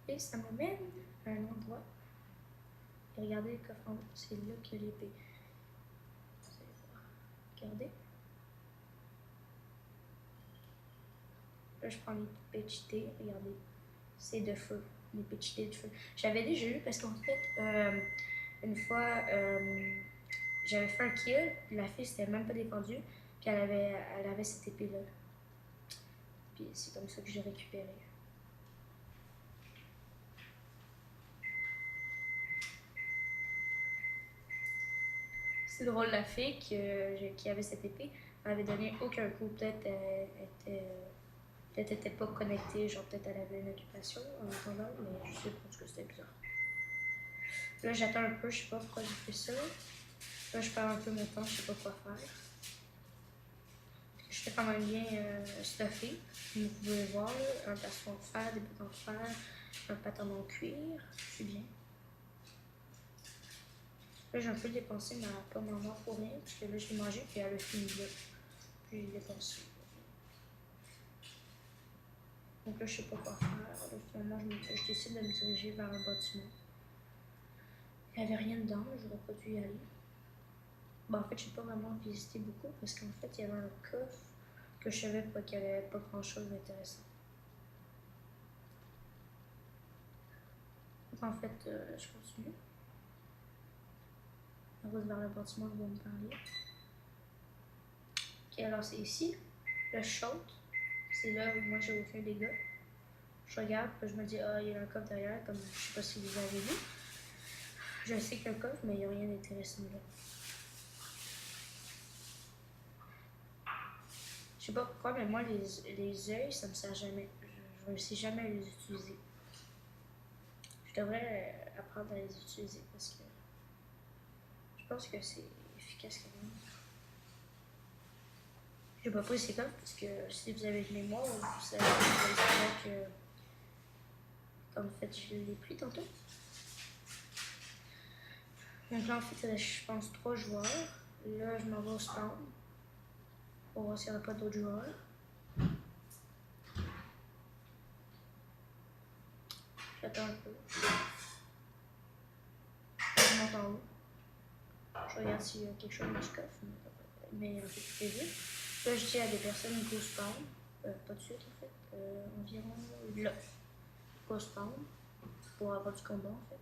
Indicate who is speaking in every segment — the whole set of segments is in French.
Speaker 1: Et ça m'amène à un endroit. Et regardez le coffre en haut, c'est là qu'il y a l'épée. Vous allez voir. Regardez. Là, je prends l'épée cheatée, regardez. C'est de feu, l'épée cheatée de feu. J'avais déjà eu parce qu'en fait, une fois, j'avais fait un kill, la fille s'était même pas défendue, puis elle avait cette épée-là. Puis c'est comme ça que j'ai récupéré. C'est drôle, la fille qui avait cette épée m'avait donné aucun coup. Peut-être elle était pas connectée, genre peut-être elle avait une occupation en attendant, mais je sais pas, parce que c'était bizarre. Là, j'attends un peu, je sais pas pourquoi j'ai fait ça. Là, je perds un peu mon temps, je sais pas quoi faire. Je fais quand même bien stuffé. Vous pouvez voir, là, un plastron de fer, des boutons de fer, un patron en cuir. Je suis bien. Là, j'ai un peu dépensé ma pomme en or pour rien, parce que là, je l'ai mangé, puis elle a fini là. Puis j'ai dépensé. Donc là, je sais pas quoi faire. Là, finalement, je décide de me diriger vers un bâtiment. Il n'y avait rien dedans, j'aurais pas dû y aller. Bon, en fait, je n'ai pas vraiment visité beaucoup, parce qu'en fait, il y avait un coffre que je savais pas qu'il n'y avait pas grand-chose d'intéressant. Donc en fait, je continue. La route vers le bâtiment va me parler. Ok, alors c'est ici, le shot. C'est là où moi j'ai aucun dégât. Je regarde, puis je me dis, ah, il y a un coffre derrière, comme je sais pas si vous avez vu. Je sais qu'il y a un coffre, mais il n'y a rien d'intéressant là. Je sais pas pourquoi, mais moi, les yeux, ça me sert jamais. Je ne réussis jamais à les utiliser. Je devrais apprendre à les utiliser parce que je pense que c'est efficace quand même. Je n'ai pas pris ces coffres parce que si vous avez de mémoire, vous savez que, comme fait, je l'ai pris tantôt. Donc là, en fait, je pense 3 joueurs. Là, je m'en vais au spawn pour voir s'il n'y a pas d'autres joueurs. J'attends un peu. Je monte en haut. Je regarde s'il y a quelque chose dans ce coffre, mais un peu tout est vide. Là, je dis à des personnes go spawn. Pas de suite, en fait. Environ là. Go spawn. Pour avoir du combat, en fait.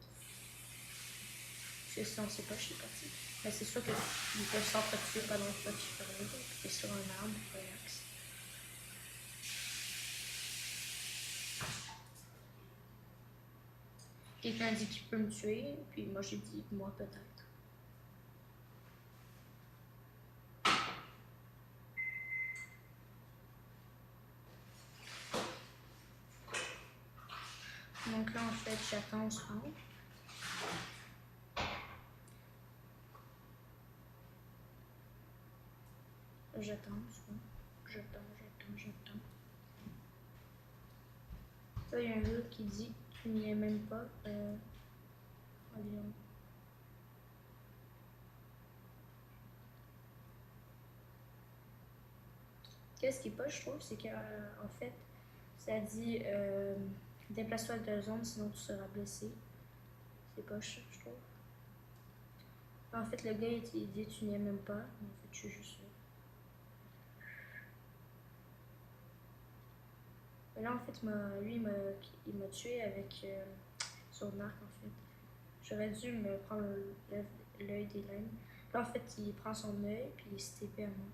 Speaker 1: Parce que sinon, c'est pas, je suis parti. Mais c'est sûr qu'ils peuvent s'entretuer pendant que je suis parlé. Puis sur un arbre, relax. Quelqu'un dit qu'il peut me tuer, puis moi j'ai dit moi peut-être. Donc là en fait j'attends au spawn. J'attends. Là il y a un jeu qui dit tu n'y es même pas. Qu'est-ce qui est pas, je trouve, c'est qu'en fait, ça dit déplace-toi de zone, sinon tu seras blessé. C'est poche, je trouve. En fait, le gars, il dit tu n'y es même pas, mais en fait, je suis juste là. Mais là, en fait, lui, il m'a tué avec son arc, en fait. J'aurais dû me prendre l'œil des lames. Là, en fait, il prend son œil, puis il se TP à moi.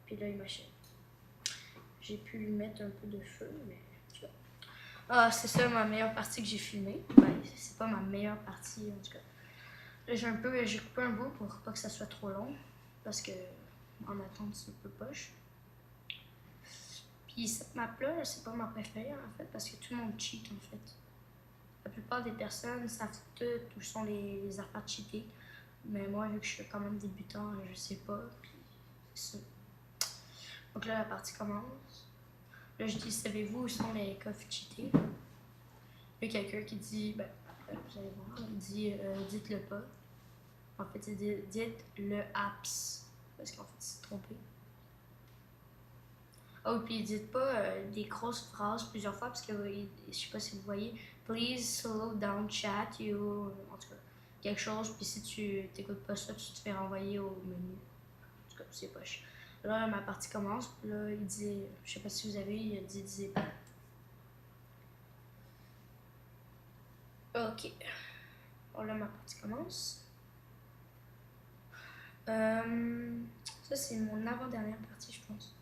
Speaker 1: Puis là, il m'achève. J'ai pu lui mettre un peu de feu, mais tu vois. Ah, c'est ça ma meilleure partie que j'ai filmée. Ben, c'est pas ma meilleure partie, en tout cas. Là, j'ai coupé un bout pour pas que ça soit trop long, parce que en attente, c'est un peu poche. Puis cette map-là, c'est pas ma préférée, en fait, parce que tout le monde cheat, en fait. La plupart des personnes savent tout où sont les affaires cheatées. Mais moi, vu que je suis quand même débutant, je sais pas. Puis c'est ça. Donc là, la partie commence. Là, je dis, savez-vous où sont les coffres cheatés? Il y a quelqu'un qui dit, ben, après, vous allez voir, il dit, dites-le pas. En fait, il dit, dites le apps. Parce qu'en fait, il s'est trompé. Oh, puis dites pas des grosses phrases plusieurs fois parce que je sais pas si vous voyez. Please slow down chat you. En tout cas, quelque chose. Puis si tu t'écoutes pas ça, tu te fais renvoyer au menu. En tout cas, c'est poche. Là, ma partie commence. Puis là, il dit, je sais pas si vous avez, il dit disable. Ok. Bon, là, ma partie commence. Ça, c'est mon avant-dernière partie, je pense.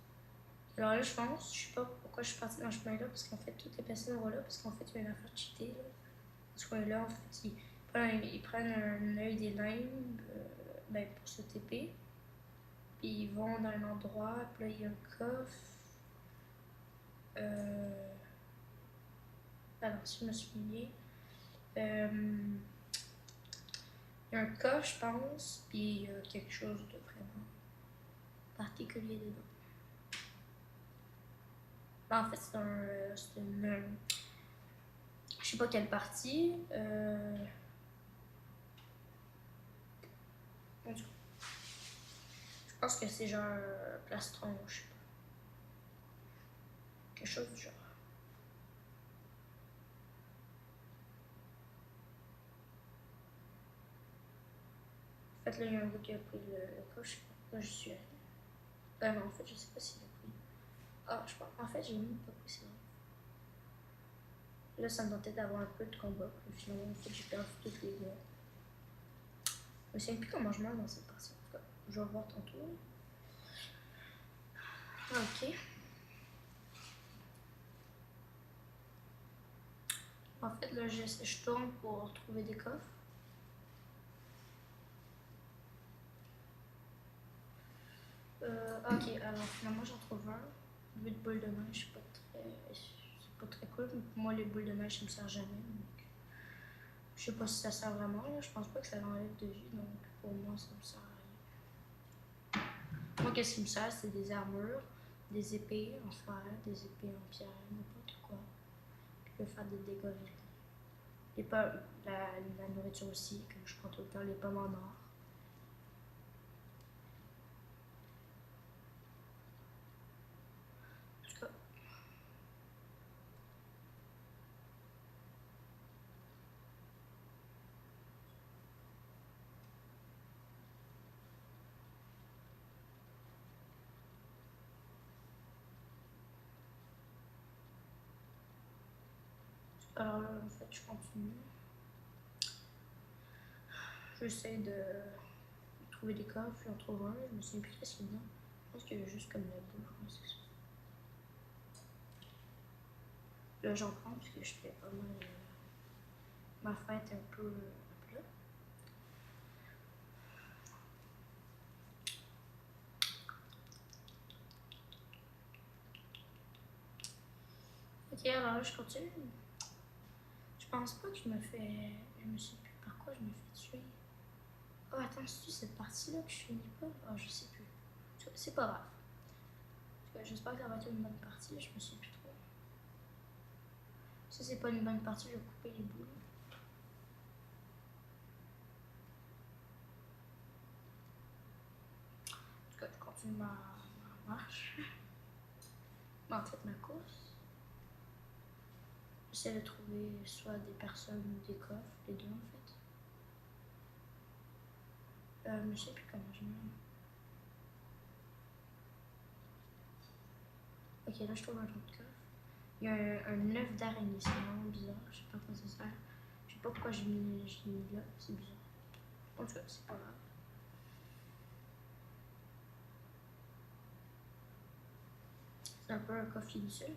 Speaker 1: Alors là, je pense, je sais pas pourquoi je suis partie dans ce chemin-là, parce qu'en fait, toutes les personnes vont là, parce qu'en fait, il y a une affaire cheatée, là. Dans ce coin-là, en fait, ils prennent un œil des limbes ben, pour se TP. Puis ils vont dans un endroit, puis là, il y a un coffre. Alors, si je me souviens bien. Il y a un coffre, je pense, puis il y a quelque chose de vraiment particulier dedans. Ben, en fait, c'est une. Je sais pas quelle partie. En tout cas, je pense que c'est genre plastron, je sais pas. Quelque chose du genre. En fait, là, il y a un gars qui a pris le coche. Là, je suis allée. Mais en fait, je sais pas s'il a pris. Ah, je pense. En fait, j'ai même pas pris ça. Là, ça me tentait d'avoir un peu de combat. Puis finalement, en fait, j'ai perdu toutes les gars. Je me souviens plus comment je meurs dans cette partie. En tout cas, je vais voir tantôt. Ok. En fait, là, je tourne pour trouver des coffres. Ok, alors finalement, j'en trouve un. 8 boules de neige, c'est pas très cool. Pour moi, les boules de neige, ça me sert jamais. Donc, je sais pas si ça sert vraiment. Là. Je pense pas que ça l'enlève de vie. Donc, pour moi, ça me sert à rien. Moi, qu'est-ce qui me sert? C'est des armures, des épées en fer, des épées en pierre, n'importe quoi. Puis, je peux faire des dégâts. Les pommes, la nourriture aussi, comme je prends tout le temps, les pommes en or. En tout cas, alors là, en fait, je continue. J'essaie de trouver des coffres, j'en trouve un, je me souviens plus qu'est-ce qu'il y a dedans. Je pense qu'il y a juste comme la bouffe, c'est ça. Là, j'en prends parce que je fais pas mal. Ma fête un peu là. Ok, alors là, je continue. Je pense pas que je me fais. Je me sais plus par quoi je me fais tuer. Oh, attends, c'est cette partie-là que je finis pas? Oh, je sais plus. C'est pas grave. J'espère que ça va être une bonne partie, je me souviens plus trop. Si c'est pas une bonne partie, je vais couper les boules. En tout cas, je continue ma marche. En fait, ma course. J'essaie de trouver soit des personnes ou des coffres, les deux en fait. Je sais plus comment je mets. Ok, là je trouve un autre coffre. Il y a un œuf d'araignée, c'est vraiment bizarre. Je sais pas quoi ça sert. Je sais pas pourquoi j'ai mis là, c'est bizarre. En tout cas, c'est pas grave. C'est un peu un coffre inutile.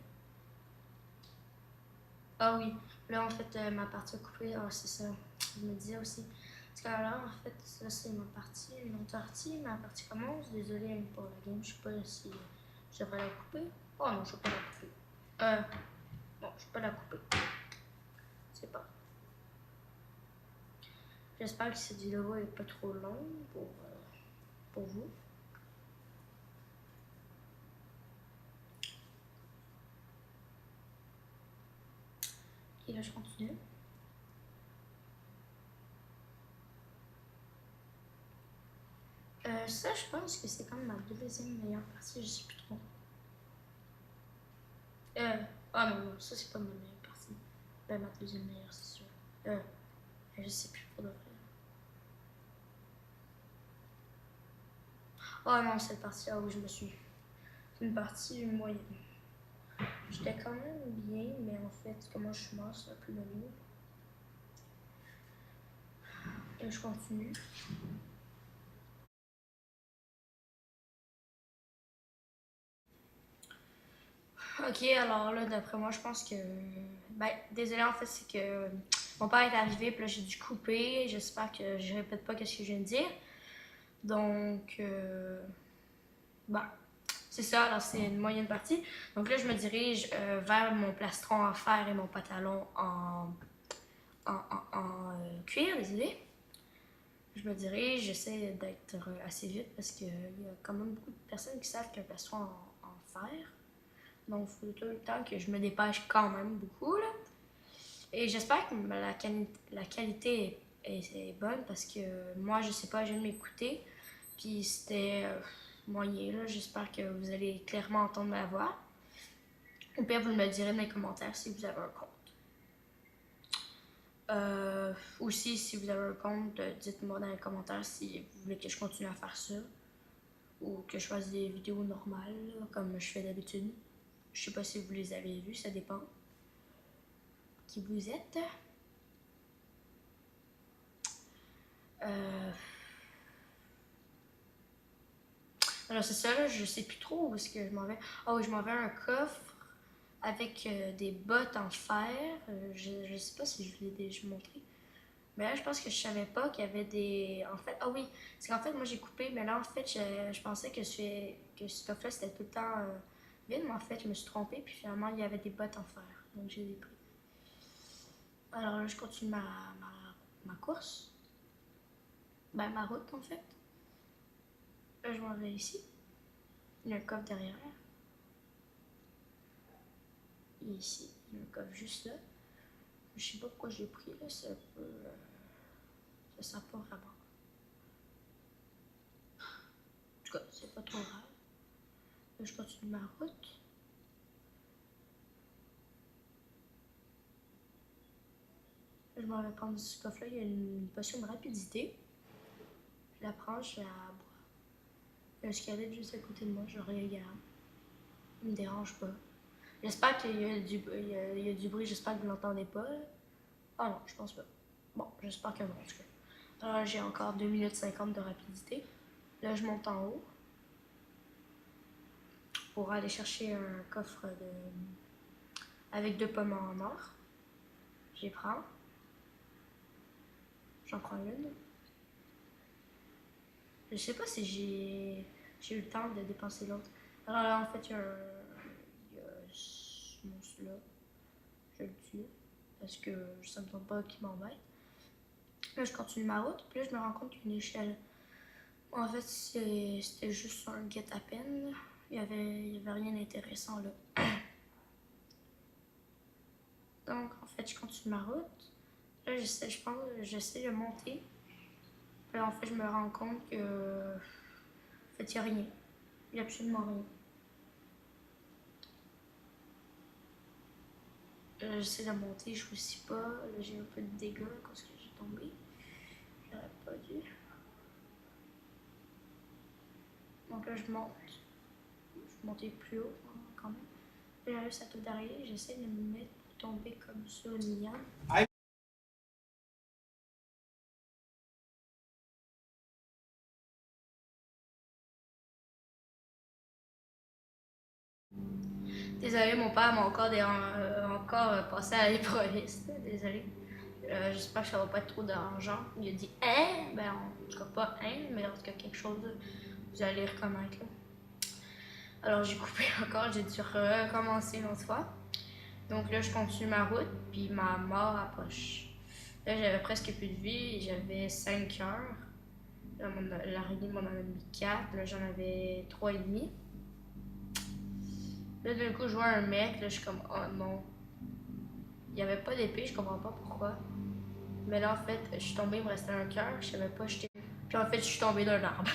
Speaker 1: Ah oui, là en fait, ma partie a coupé. Ah, c'est ça. Je me disais aussi. Parce que là, en fait, ça c'est ma partie, une autre partie. Ma partie commence. Désolée pour la game, je sais pas si je devrais la couper. Oh non, je vais pas la couper. Bon, je vais pas la couper. C'est pas. J'espère que cette vidéo est pas trop longue pour vous. Et là, je continue. Ça, je pense que c'est comme ma deuxième meilleure partie, je sais plus trop. Ah non, non, ça c'est pas ma meilleure partie. Ben, ma deuxième meilleure, c'est sûr. Je sais plus pour de vrai. Oh non, cette partie-là où je me suis. C'est une partie moyenne. J'étais quand même bien, mais en fait, comment je suis mort, c'est un peu le mieux. Et je continue. Ok, alors là, d'après moi, je pense que. Ben, désolé, en fait, c'est que mon père est arrivé, puis là, j'ai dû couper. J'espère que je répète pas ce que je viens de dire. Donc, ben, c'est ça, alors c'est une moyenne partie. Donc là, je me dirige vers mon plastron en fer et mon pantalon en cuir, désolé. Je me dirige, j'essaie d'être assez vite parce qu'il y a quand même beaucoup de personnes qui savent qu'un plastron en fer. Donc, il faut tout le temps que je me dépêche quand même beaucoup, là. Et j'espère que la qualité est bonne parce que moi, je sais pas, je viens de m'écouter. Puis c'était moyen, là. J'espère que vous allez clairement entendre ma voix. Ou bien vous me direz dans les commentaires si vous avez un compte. Aussi, si vous avez un compte, dites-moi dans les commentaires si vous voulez que je continue à faire ça. Ou que je fasse des vidéos normales, là, comme je fais d'habitude. Je sais pas si vous les avez vues, ça dépend. Qui vous êtes. Alors c'est ça, là, je sais plus trop où est-ce que je m'en vais. Ah oui, je m'en vais à un coffre avec des bottes en fer. Je sais pas si je vous l'ai déjà montré. Mais là, je pense que je savais pas qu'il y avait des... En fait, ah oui, c'est qu'en fait, moi j'ai coupé, mais là, en fait, je pensais que ce coffre-là, c'était tout le temps vide, mais en fait, je me suis trompée, puis finalement, il y avait des bottes en fer. Donc, j'ai les pris. Alors là, je continue ma course. Ben, ma route, en fait. Là, je m'en vais ici. Il y a un coffre derrière. Et ici, il y a un coffre juste là. Je sais pas pourquoi je l'ai pris, là, c'est un peu... ça sent pas vraiment. En tout cas, c'est pas trop grave. Là, je continue ma route. Je m'en vais prendre ce coffre-là. Il y a une potion de rapidité. Je la prends, je la bois. Il y a un squelette juste à côté de moi, je regarde. Il me dérange pas. J'espère qu'il y a il y a du bruit, j'espère que vous l'entendez pas. Ah non, je pense pas. Bon, j'espère que non, en tout cas. Alors, j'ai encore 2 minutes 50 de rapidité. Là, je monte en haut pour aller chercher un coffre avec 2 pommes en or. Je les prends. J'en prends une. Je sais pas si j'ai eu le temps de dépenser l'autre. Alors là, en fait, il y a ce monstre-là. Je le tue parce que ça me tente pas qu'il m'embête. Là, je continue ma route, puis là, je me rends compte qu'il y a une échelle. En fait, c'était juste un guet-apens. Il y avait rien d'intéressant là. Donc, en fait, je continue ma route. Là, j'essaie de monter. Puis là, en fait, je me rends compte que. En fait, il n'y a rien. Il n'y a absolument rien. J'essaie de monter, je réussis pas. Là, j'ai un peu de dégâts parce que j'ai tombé. J'aurais pas dû. Donc là, je monte. Je montais plus haut quand même. Puis là, ça tout derrière. J'essaie de me mettre pour tomber comme ça au liane. Désolée, mon père m'a encore passé à l'épreuviste. Désolée. J'espère que ça va pas être trop dérangeant. Il a dit hein, ben en tout cas pas hein, mais en tout cas quelque chose, vous allez reconnaître là. Alors j'ai coupé encore, j'ai dû recommencer une autre fois. Donc là je continue ma route, puis ma mort approche. Là j'avais presque plus de vie, j'avais 5 heures. Là l'araignée m'en avait mis 4, là j'en avais 3 et demi. Là d'un coup je vois un mec, là je suis comme oh non. Il n'y avait pas d'épée, je comprends pas pourquoi. Mais là, en fait, je suis tombée, il me restait un cœur, je savais pas jeter. Puis en fait, je suis tombée d'un arbre.